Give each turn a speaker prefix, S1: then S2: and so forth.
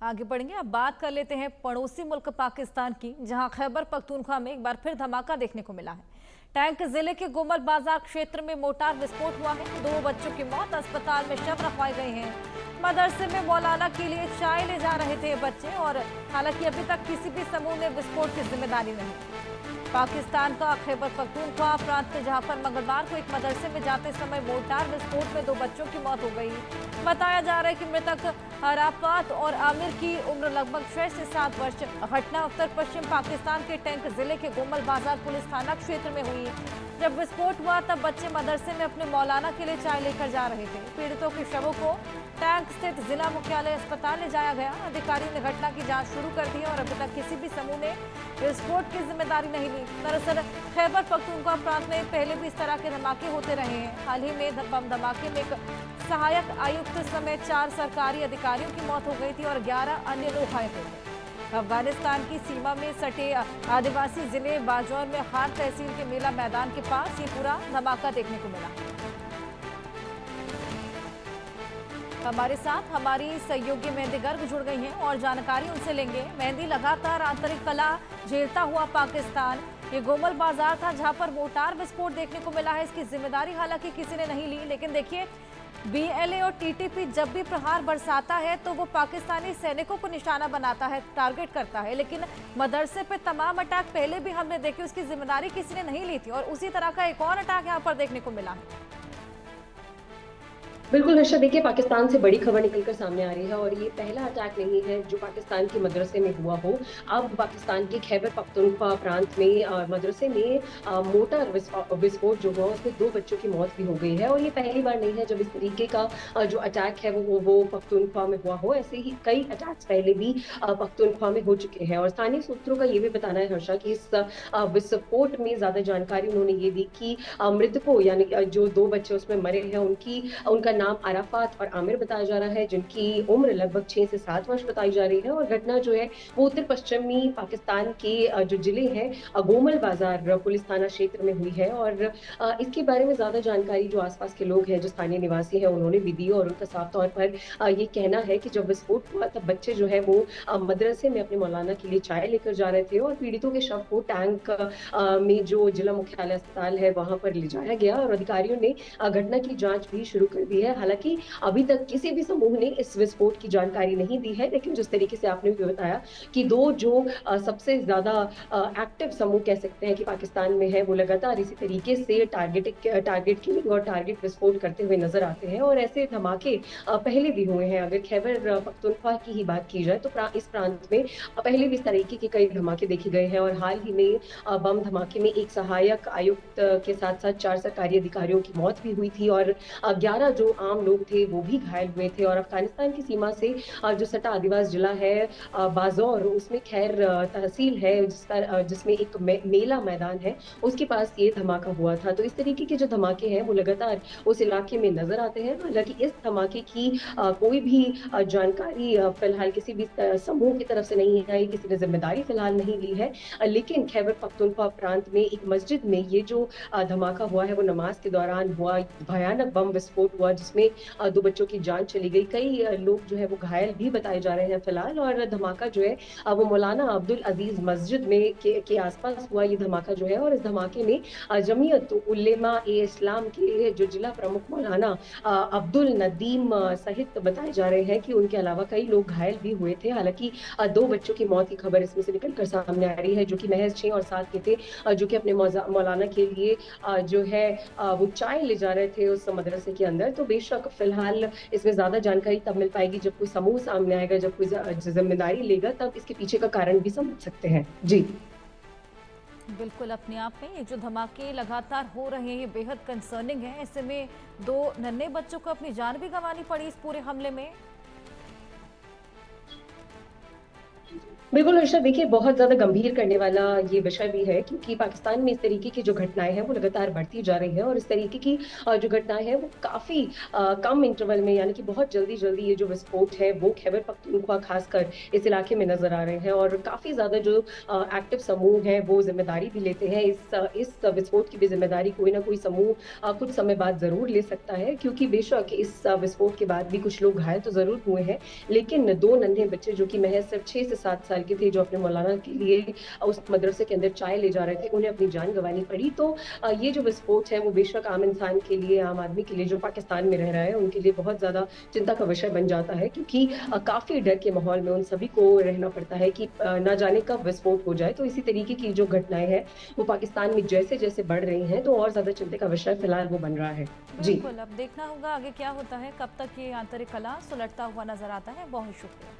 S1: आगे बढ़ेंगे। अब बात कर लेते हैं पड़ोसी मुल्क पाकिस्तान की, जहां खैबर पख्तूनख्वा में एक बार फिर धमाका देखने को मिला है। टैंक जिले के गुमल बाजार क्षेत्र में मोटार विस्फोट हुआ है। 2 बच्चों की मौत, अस्पताल में शव रखवाए गए हैं। मदरसे में मौलाना के लिए चाय ले जा रहे थे बच्चे, और हालांकि अभी तक किसी भी समूह ने विस्फोट की जिम्मेदारी नहीं। पाकिस्तान का खैबर पख्तूनख्वा प्रांत में, जहां पर मंगलवार को एक मदरसे में जाते समय मोर्टार विस्फोट में 2 बच्चों की मौत हो गई। बताया जा रहा है कि मृतक अराफात और आमिर की उम्र लगभग 6 से 7 वर्ष। घटना उत्तर पश्चिम पाकिस्तान के टैंक जिले के गोमल बाजार पुलिस थाना क्षेत्र में हुई। जब विस्फोट हुआ तब बच्चे मदरसे में अपने मौलाना के लिए चाय लेकर जा रहे थे। पीड़ितों के शवों को टैंक स्थित जिला मुख्यालय अस्पताल ले जाया गया। अधिकारियों ने घटना की जांच शुरू कर दी है और अभी तक किसी भी समूह ने विस्फोट की जिम्मेदारी नहीं ली। दरअसल खैबर पख्तूनख्वा प्रांत में पहले भी इस तरह के धमाके होते रहे हैं। हाल ही में बम धमाके में एक सहायक आयुक्त समेत 4 सरकारी अधिकारियों की मौत हो गई थी और 11 अन्य लोग घायल हो गए। अफगानिस्तान की सीमा में सटे आदिवासी जिले बाजौर में हार तहसील के मेला मैदान के पास ये पूरा धमाका देखने को मिला। हमारे साथ हमारी सहयोगी मेहंदी गर्ग जुड़ गई हैं और जानकारी उनसे लेंगे। मेहंदी, लगातार आंतरिक कला झेलता हुआ पाकिस्तान, ये गोमल बाजार था जहां पर मोटार विस्फोट देखने को मिला है। इसकी जिम्मेदारी हालांकि किसी ने नहीं ली, लेकिन देखिए बीएलए और टीटीपी जब भी प्रहार बरसाता है तो वो पाकिस्तानी सैनिकों को निशाना बनाता है, टारगेट करता है। लेकिन मदरसे पे तमाम अटैक पहले भी हमने देखे, उसकी जिम्मेदारी किसी ने नहीं ली थी और उसी तरह का एक और अटैक यहाँ पर देखने को मिला है।
S2: बिल्कुल हर्षा, देखिए पाकिस्तान से बड़ी खबर निकलकर सामने आ रही है और ये पहला अटैक नहीं है जो पाकिस्तान के मदरसे में हुआ हो। अब पाकिस्तान के खैबर पख्तूनख्वा प्रांत में मदरसे में मोटर विस्फोट जो हुआ उसमें 2 बच्चों की मौत भी हो गई है और ये पहली बार नहीं है जब इस तरीके का जो अटैक है वो पख्तूनख्वा में हुआ हो। ऐसे ही कई अटैक्स पहले भी पख्तूनख्वा में हो चुके हैं और स्थानीय सूत्रों का ये भी बताना है हर्षा कि इस विस्फोट में ज्यादा जानकारी उन्होंने ये दी कि मृतकों यानी जो 2 बच्चे उसमें मरे हैं उनका नाम अराफात और आमिर बताया जा रहा है, जिनकी उम्र लगभग 6 से 7 वर्ष बताई जा रही है। और घटना जो है वो उत्तर पश्चिमी पाकिस्तान के जो जिले हैं गोमल बाजार पुलिस थाना क्षेत्र में हुई है और इसके बारे में ज्यादा जानकारी जो आसपास के लोग हैं, जो स्थानीय निवासी हैं, उन्होंने भी दी और उनका साफ तौर पर ये कहना है कि जब विस्फोट हुआ तब बच्चे जो है वो मदरसे में अपने मौलाना के लिए चाय लेकर जा रहे थे और पीड़ितों के शव को टैंक में जो जिला मुख्यालय अस्पताल है वहां पर ले जाया गया और अधिकारियों ने घटना की जांच भी शुरू कर दी है। हालांकि अभी तक किसी भी समूह ने इस विस्फोट की जानकारी नहीं दी है, लेकिन जिस तरीके से आपने भी बताया कि 2 जो सबसे ज्यादा एक्टिव समूह कह सकते हैं कि पाकिस्तान में है, वो लगातार इसी तरीके से टारगेट किलिंग और टारगेट विस्फोट करते हुए नजर आते हैं और ऐसे धमाके पहले भी हुए हैं। अगर खैबर पख्तूनख्वा की ही बात की जाए तो इस प्रांत में पहले भी इस तरीके के कई धमाके देखे गए हैं और हाल ही में बम धमाके में एक सहायक आयुक्त के साथ साथ 4 सरकारी अधिकारियों की मौत भी हुई थी और 11 जो आम लोग थे वो भी घायल हुए थे। और अफगानिस्तान की सीमा से जो सटा आदिवासी जिला है बाजौर, उसमें खैर तहसील है जिसमें एक मेला मैदान है, उसके पास ये धमाका हुआ था। तो इस तरीके के जो धमाके हैं वो लगातार उस इलाके में नजर आते हैं। हालांकि इस धमाके की कोई भी जानकारी फिलहाल किसी भी समूह की तरफ से नहीं आई, किसी ने जिम्मेदारी फिलहाल नहीं ली है। लेकिन खैबर पख्तूनख्वा प्रांत में एक मस्जिद में ये जो धमाका हुआ है वो नमाज के दौरान हुआ। भयानक बम विस्फोट हुआ जिसमें 2 बच्चों की जान चली गई। कई लोग जो है वो घायल भी बताए जा रहे हैं फिलहाल। और धमाका जो है वो मौलाना अब्दुल अजीज मस्जिद में के आसपास हुआ ये धमाका जो है। और इस धमाके में जमीयत उलेमा ए इस्लाम के जो जिला प्रमुख मौलाना अब्दुल नदीम सहित बताए जा रहे हैं कि उनके अलावा कई लोग घायल भी हुए थे। हालांकि 2 बच्चों की मौत की खबर इसमें से निकलकर सामने आ रही है जो कि महज 6 और 7 के थे, जो कि अपने मौलाना के लिए जो है वो चाय ले जा रहे थे उस मदरसे के अंदर। तो बेशक फिलहाल इसमें ज्यादा जानकारी तब मिल पाएगी जब कोई समूह सामने आएगा, जब कोई जिम्मेदारी लेगा, तब इसके पीछे का कारण भी समझ सकते हैं। जी
S1: बिल्कुल, अपने आप में ये जो धमाके लगातार हो रहे हैं ये बेहद कंसर्निंग है। ऐसे में 2 नन्हे बच्चों को अपनी जान भी गंवानी पड़ी इस पूरे हमले में।
S2: बिल्कुल हर्षा, देखिए बहुत ज़्यादा गंभीर करने वाला ये विषय भी है, क्योंकि पाकिस्तान में इस तरीके की जो घटनाएँ हैं वो लगातार बढ़ती जा रही हैं और इस तरीके की जो घटनाएँ हैं वो काफ़ी कम इंटरवल में, यानी कि बहुत जल्दी-जल्दी ये जो विस्फोट है वो खैबर पख्तूनख्वा खासकर इस इलाके में नज़र आ रहे हैं और काफ़ी ज़्यादा जो एक्टिव समूह हैं वो ज़िम्मेदारी भी लेते हैं। इस विस्फोट की भी ज़िम्मेदारी कोई ना कोई समूह कुछ समय बाद ज़रूर ले सकता है, क्योंकि बेशक इस विस्फोट के बाद भी कुछ लोग घायल तो ज़रूर हुए हैं, लेकिन 2 नन्हे बच्चे जो कि महज़ सिर्फ़ 6 से 7 साल के थे, जो अपने मौलाना के लिए उस मदरसे के अंदर चाय ले जा रहे थे, उन्हें अपनी जान गँवानी पड़ी। तो ये जो विस्फोट है वो बेशक आम इंसान के लिए, आम आदमी के लिए जो पाकिस्तान में रह रहा है, उनके लिए बहुत ज़्यादा चिंता का विषय बन जाता है, क्योंकि काफ़ी डर के माहौल में उन सभी को रहना पड़ता है कि ना जाने कब विस्फोट हो जाए। तो इसी तरीके की जो घटनाएँ हैं, वो पाकिस्तान में जैसे-जैसे बढ़ रही हैं, तो और ज़्यादा चिंता का विषय फ़िलहाल वो बन रहा है। जी।
S1: बिल्कुल, अब देखना होगा आगे क्या होता है, कब तक ये आंतरिक कलह सुलझता हुआ नजर आता है। बहुत शुक्रिया।